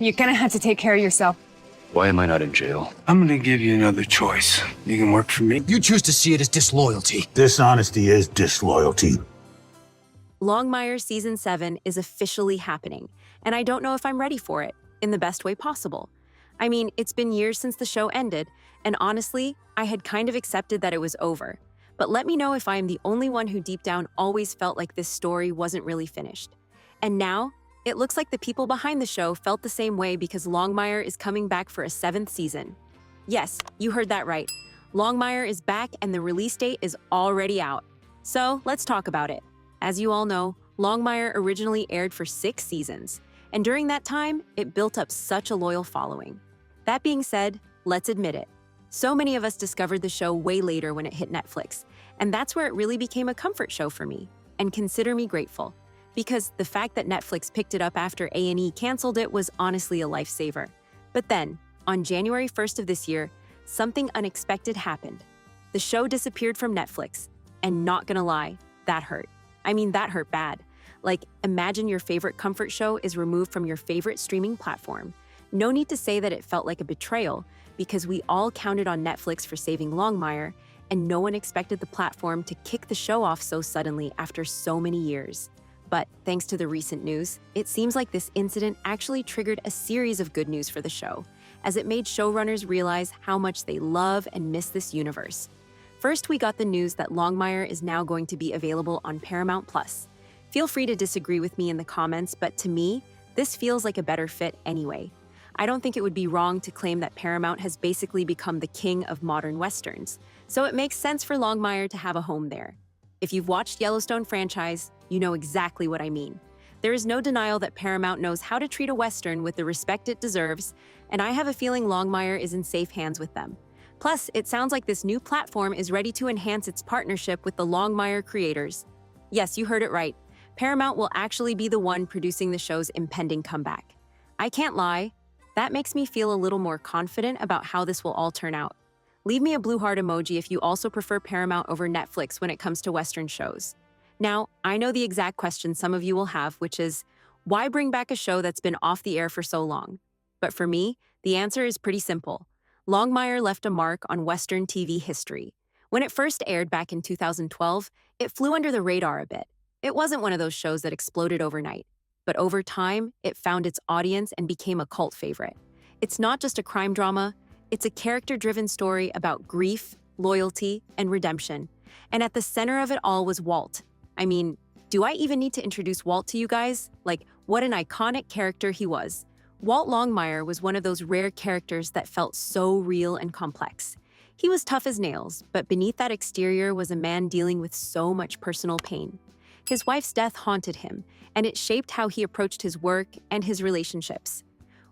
You're gonna have to take care of yourself. Why am I not in jail? I'm gonna give you another choice. You can work for me. You choose to see it as disloyalty. Dishonesty is disloyalty. Longmire Season 7 is officially happening, and I don't know if I'm ready for it, in the best way possible. I mean, it's been years since the show ended, and honestly, I had kind of accepted that it was over. But let me know if I am the only one who deep down always felt like this story wasn't really finished. And now, it looks like the people behind the show felt the same way because Longmire is coming back for a 7th season. Yes, you heard that right. Longmire is back and the release date is already out. So, let's talk about it. As you all know, Longmire originally aired for 6 seasons, and during that time, it built up such a loyal following. That being said, let's admit it. So many of us discovered the show way later when it hit Netflix, and that's where it really became a comfort show for me. And consider me grateful, because the fact that Netflix picked it up after A&E canceled it was honestly a lifesaver. But then, on January 1st of this year, something unexpected happened. The show disappeared from Netflix, and not gonna lie, that hurt. I mean, that hurt bad. Like, imagine your favorite comfort show is removed from your favorite streaming platform. No need to say that it felt like a betrayal, because we all counted on Netflix for saving Longmire, and no one expected the platform to kick the show off so suddenly after so many years. But thanks to the recent news, it seems like this incident actually triggered a series of good news for the show, as it made showrunners realize how much they love and miss this universe. First, we got the news that Longmire is now going to be available on Paramount+. Feel free to disagree with me in the comments, but to me, this feels like a better fit anyway. I don't think it would be wrong to claim that Paramount has basically become the king of modern westerns, so it makes sense for Longmire to have a home there. If you've watched Yellowstone franchise, you know exactly what I mean. There is no denial that Paramount knows how to treat a western with the respect it deserves, and I have a feeling Longmire is in safe hands with them. Plus, it sounds like this new platform is ready to enhance its partnership with the Longmire creators. Yes, you heard it right. Paramount will actually be the one producing the show's impending comeback. I can't lie, that makes me feel a little more confident about how this will all turn out. Leave me a blue heart emoji if you also prefer Paramount over Netflix when it comes to Western shows. Now, I know the exact question some of you will have, which is, why bring back a show that's been off the air for so long? But for me, the answer is pretty simple. Longmire left a mark on Western TV history. When it first aired back in 2012, it flew under the radar a bit. It wasn't one of those shows that exploded overnight. But over time, it found its audience and became a cult favorite. It's not just a crime drama, it's a character-driven story about grief, loyalty, and redemption. And at the center of it all was Walt. I mean, do I even need to introduce Walt to you guys? Like, what an iconic character he was. Walt Longmire was one of those rare characters that felt so real and complex. He was tough as nails, but beneath that exterior was a man dealing with so much personal pain. His wife's death haunted him, and it shaped how he approached his work and his relationships.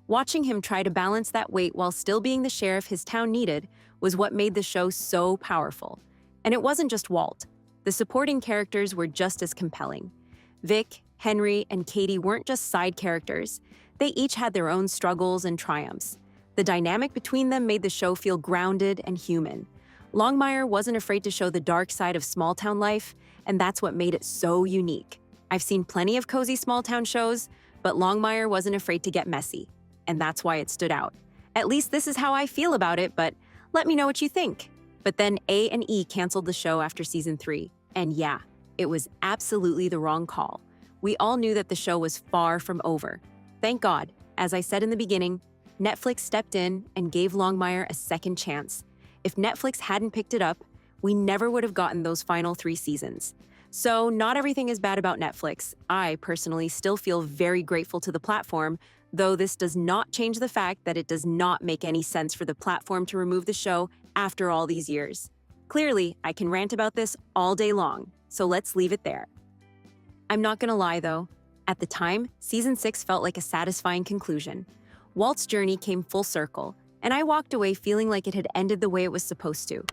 Watching him try to balance that weight while still being the sheriff his town needed was what made the show so powerful. And it wasn't just Walt. The supporting characters were just as compelling. Vic, Henry, and Katie weren't just side characters. They each had their own struggles and triumphs. The dynamic between them made the show feel grounded and human. Longmire wasn't afraid to show the dark side of small-town life, and that's what made it so unique. I've seen plenty of cozy small-town shows, but Longmire wasn't afraid to get messy, and that's why it stood out. At least this is how I feel about it, but let me know what you think. But then A&E canceled the show after season 3, and yeah, it was absolutely the wrong call. We all knew that the show was far from over. Thank God, as I said in the beginning, Netflix stepped in and gave Longmire a second chance. If Netflix hadn't picked it up, we never would have gotten those final 3 seasons. So not everything is bad about Netflix. I personally still feel very grateful to the platform, though this does not change the fact that it does not make any sense for the platform to remove the show after all these years. Clearly, I can rant about this all day long, so let's leave it there. I'm not gonna lie though, at the time, season 6 felt like a satisfying conclusion. Walt's journey came full circle, and I walked away feeling like it had ended the way it was supposed to.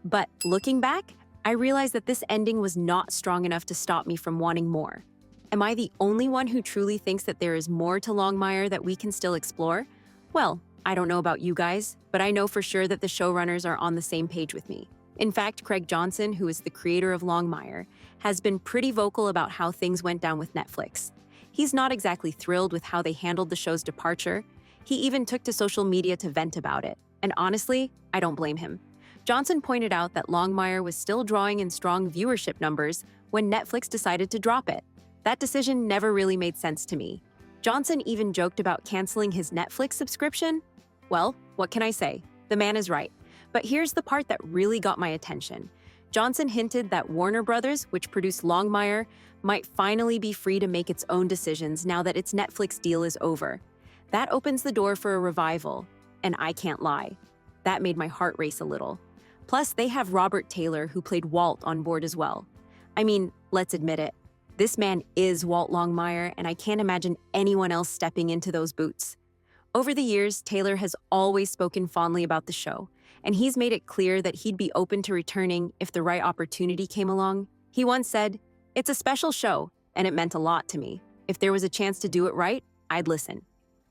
But looking back, I realized that this ending was not strong enough to stop me from wanting more. Am I the only one who truly thinks that there is more to Longmire that we can still explore? Well, I don't know about you guys, but I know for sure that the showrunners are on the same page with me. In fact, Craig Johnson, who is the creator of Longmire, has been pretty vocal about how things went down with Netflix. He's not exactly thrilled with how they handled the show's departure. He even took to social media to vent about it. And honestly, I don't blame him. Johnson pointed out that Longmire was still drawing in strong viewership numbers when Netflix decided to drop it. That decision never really made sense to me. Johnson even joked about canceling his Netflix subscription. Well, what can I say? The man is right. But here's the part that really got my attention. Johnson hinted that Warner Brothers, which produced Longmire, might finally be free to make its own decisions now that its Netflix deal is over. That opens the door for a revival, and I can't lie. That made my heart race a little. Plus, they have Robert Taylor, who played Walt, on board as well. I mean, let's admit it. This man is Walt Longmire, and I can't imagine anyone else stepping into those boots. Over the years, Taylor has always spoken fondly about the show, and he's made it clear that he'd be open to returning if the right opportunity came along. He once said, "It's a special show, and it meant a lot to me. If there was a chance to do it right, I'd listen."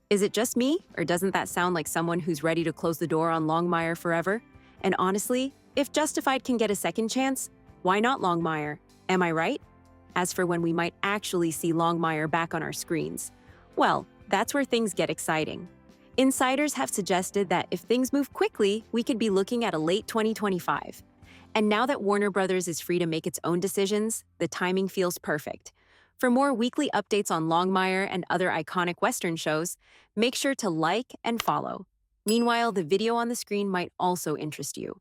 Is it just me, or doesn't that sound like someone who's ready to close the door on Longmire forever? And honestly, if Justified can get a second chance, why not Longmire? Am I right? As for when we might actually see Longmire back on our screens, well, that's where things get exciting. Insiders have suggested that if things move quickly, we could be looking at a late 2025. And now that Warner Brothers is free to make its own decisions, the timing feels perfect. For more weekly updates on Longmire and other iconic Western shows, make sure to like and follow. Meanwhile, the video on the screen might also interest you.